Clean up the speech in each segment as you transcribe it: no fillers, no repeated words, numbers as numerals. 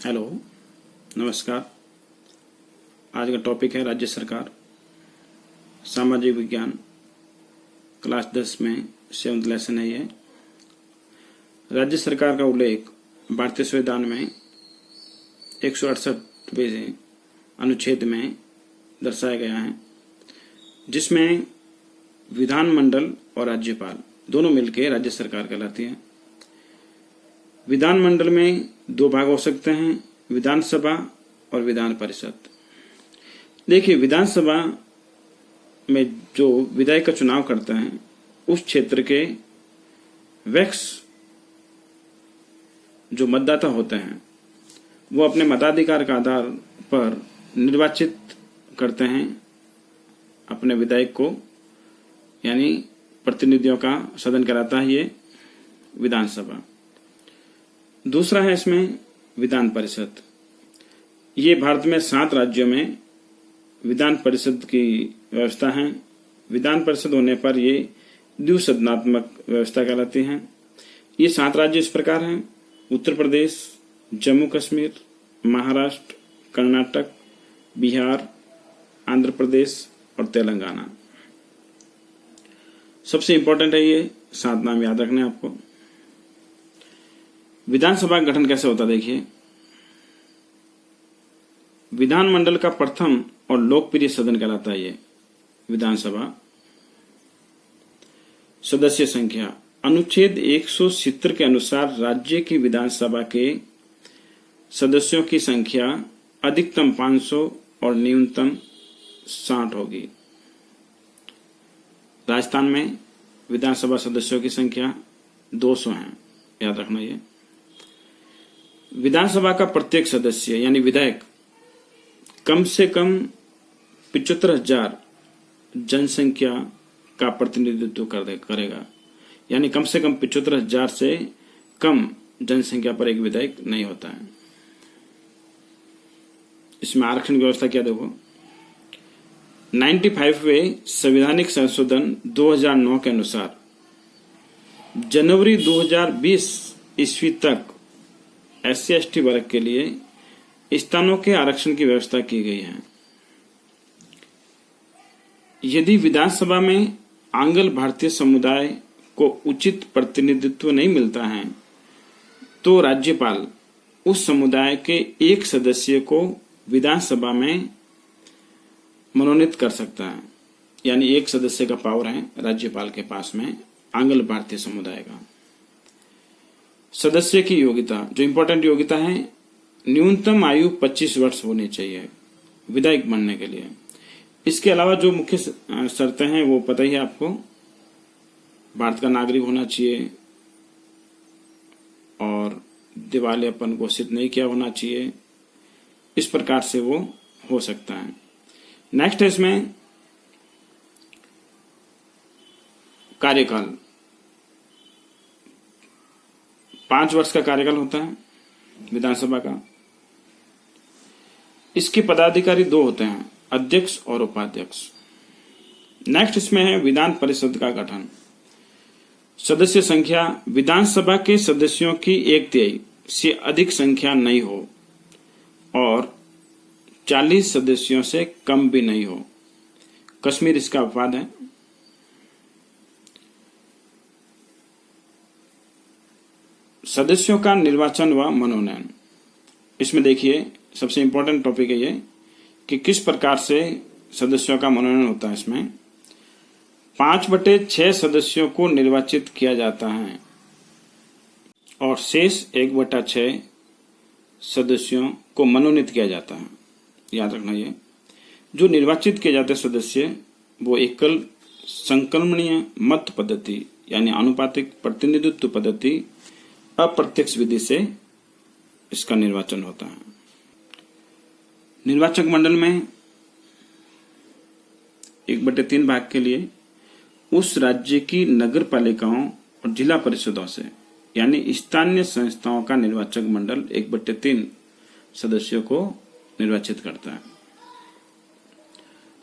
Hello, नमस्कार। आज का टॉपिक है राज्य सरकार, सामाजिक विज्ञान, क्लास 10 में 7th लेसन है ये। राज्य सरकार का उल्लेख भारतीय संविधान में 168वें अनुच्छेद में दर्शाया गया है, जिसमें विधानमंडल और राज्यपाल दोनों मिलकर राज्य सरकार कहलाती है। विधानमंडल में दो भाग हो सकते हैं, विधानसभा और विधान परिषद। देखिए, विधानसभा में जो विधायक का चुनाव करते हैं, उस क्षेत्र के वैक्स जो मतदाता होते हैं वो अपने मताधिकार के आधार पर निर्वाचित करते हैं अपने विधायक को, यानी प्रतिनिधियों का सदन कहलाता है ये विधानसभा। दूसरा है इसमें विधान परिषद। ये भारत में 7 राज्यों में विधान परिषद की व्यवस्था है। विधान परिषद होने पर ये द्विसदनात्मक व्यवस्था कहलाती है। ये 7 राज्य इस प्रकार हैं: उत्तर प्रदेश, जम्मू कश्मीर, महाराष्ट्र, कर्नाटक, बिहार, आंध्र प्रदेश और तेलंगाना। सबसे इंपॉर्टेंट है ये 7 नाम याद रखने आपको। विधानसभा का गठन कैसे होता है देखिए। विधानमंडल का प्रथम और लोकप्रिय सदन कहलाता है ये विधानसभा। सदस्य संख्या अनुच्छेद 170 के अनुसार राज्य की विधानसभा के सदस्यों की संख्या अधिकतम 500 और न्यूनतम 60 होगी। राजस्थान में विधानसभा सदस्यों की संख्या 200 है, याद रखना ये। विधानसभा का प्रत्येक सदस्य यानी विधायक कम से कम 75,000 जनसंख्या का प्रतिनिधित्व करेगा, यानी कम से कम 75,000 से कम जनसंख्या पर एक विधायक नहीं होता है। इसमें आरक्षण की व्यवस्था क्या देखो। 95वें संवैधानिक संशोधन 2009 के अनुसार जनवरी 2020 ईस्वी तक SC/ST वर्ग के लिए स्थानों के आरक्षण की व्यवस्था की गई है। यदि विधानसभा में आंग्ल भारतीय समुदाय को उचित प्रतिनिधित्व नहीं मिलता है, तो राज्यपाल उस समुदाय के एक सदस्य को विधानसभा में मनोनीत कर सकता है, यानी एक सदस्य का पावर है राज्यपाल के पास में आंग्ल भारतीय समुदाय का। सदस्य की योग्यता, जो इंपॉर्टेंट योग्यता है, न्यूनतम आयु 25 वर्ष होनी चाहिए विधायक बनने के लिए। इसके अलावा जो मुख्य शर्तें हैं वो पता ही है आपको। भारत का नागरिक होना चाहिए और दिवालियापन घोषित नहीं किया होना चाहिए। इस प्रकार से वो हो सकता है। नेक्स्ट है इसमें कार्यकाल। 5 वर्ष का कार्यकाल होता है विधानसभा का। इसके पदाधिकारी 2 होते हैं, अध्यक्ष और उपाध्यक्ष। नेक्स्ट इसमें है विधान परिषद का गठन। सदस्य संख्या विधानसभा के सदस्यों की 1/3 से अधिक संख्या नहीं हो और 40 सदस्यों से कम भी नहीं हो। कश्मीर इसका अपवाद है। सदस्यों का निर्वाचन व मनोनयन। इसमें देखिए सबसे इंपॉर्टेंट टॉपिक है ये कि किस प्रकार से सदस्यों का मनोनयन होता है। इसमें 5/6 सदस्यों को निर्वाचित किया जाता है और शेष 1/6 सदस्यों को मनोनीत किया जाता है। याद रखना ये जो निर्वाचित किए जाते सदस्य वो एकल संक्रमणीय मत पद्धति यानी आनुपातिक प्रतिनिधित्व पद्धति अप्रत्यक्ष विधि से इसका निर्वाचन होता है। निर्वाचक मंडल में 1/3 भाग के लिए उस राज्य की नगर पालिकाओं और जिला परिषदों से यानी स्थानीय संस्थाओं का निर्वाचक मंडल 1/3 सदस्यों को निर्वाचित करता है।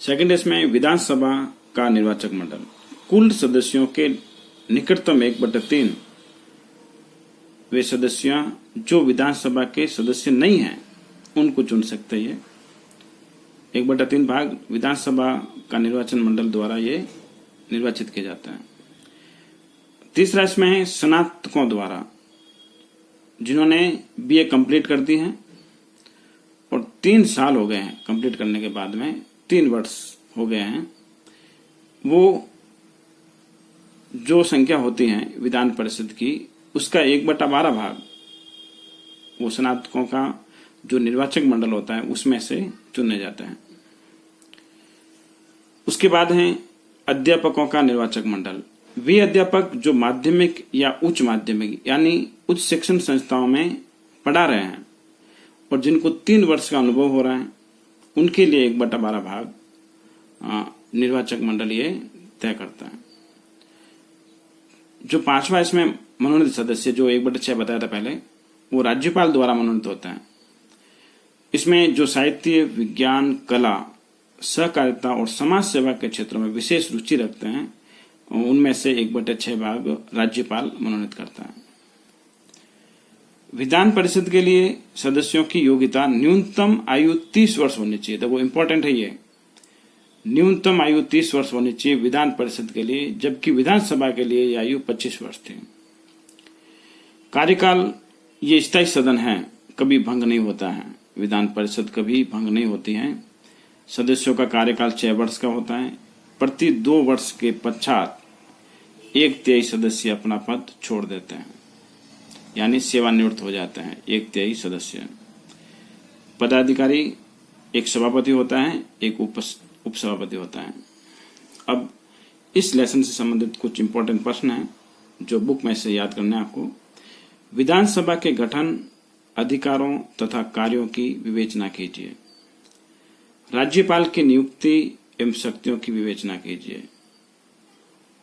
सेकंड इसमें विधानसभा का निर्वाचक मंडल कुल सदस्यों के निकटतम 1/3 वे सदस्य जो विधानसभा के सदस्य नहीं हैं उनको चुन सकते हैं। 1/3 भाग विधानसभा का निर्वाचन मंडल द्वारा ये निर्वाचित किया जाता है। तीसरा इसमें है स्नातकों द्वारा, जिन्होंने बीए कंप्लीट कर दी है और 3 साल हो गए हैं कंप्लीट करने के बाद में, 3 वर्ष हो गए हैं, वो जो संख्या होती है विधान परिषद की उसका 1/12 भाग वो स्नातकों का जो निर्वाचक मंडल होता है उसमें से चुने जाते हैं। उसके बाद है अध्यापकों का निर्वाचक मंडल। वे अध्यापक जो माध्यमिक या उच्च माध्यमिक यानी उच्च शिक्षण संस्थाओं में पढ़ा रहे हैं और जिनको 3 वर्ष का अनुभव हो रहा है उनके लिए 1/12 भाग निर्वाचक मंडल ये तय करता है। जो 5वां इसमें मनोनीत सदस्य जो 1/6 बताया था पहले, वो राज्यपाल द्वारा मनोनीत होता है। इसमें जो साहित्य, विज्ञान, कला, सहकारिता और समाज सेवा के क्षेत्रों में विशेष रुचि रखते हैं उनमें से 1/6 भाग राज्यपाल मनोनीत करता है। विधान परिषद के लिए सदस्यों की योग्यता न्यूनतम आयु 30 वर्ष होनी चाहिए। देखो इंपॉर्टेंट है ये, न्यूनतम आयु 30 वर्ष होनी चाहिए विधान परिषद के लिए, जबकि विधानसभा के लिए यह आयु 25 वर्ष थी। कार्यकाल ये स्थायी सदन है, कभी भंग नहीं होता है। विधान परिषद कभी भंग नहीं होती है। सदस्यों का कार्यकाल 6 वर्ष का होता है। प्रति 2 वर्ष के पश्चात 1/3 सदस्य अपना पद छोड़ देते हैं, यानी सेवानिवृत्त हो जाते हैं 1/3 सदस्य। पदाधिकारी एक सभापति होता है, एक उपसभापति होता है। अब इस लेसन से संबंधित कुछ इंपॉर्टेंट प्रश्न हैं जो बुक में से याद करना है आपको। विधानसभा के गठन, अधिकारों तथा कार्यों की विवेचना कीजिए। राज्यपाल की नियुक्ति एवं शक्तियों की विवेचना कीजिए।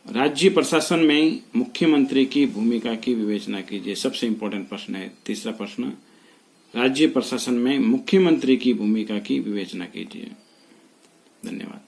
राज्य प्रशासन में मुख्यमंत्री की भूमिका की विवेचना कीजिए। सबसे इंपॉर्टेंट प्रश्न है तीसरा प्रश्न, राज्य प्रशासन में मुख्यमंत्री की भूमिका की विवेचना कीजिए। धन्यवाद।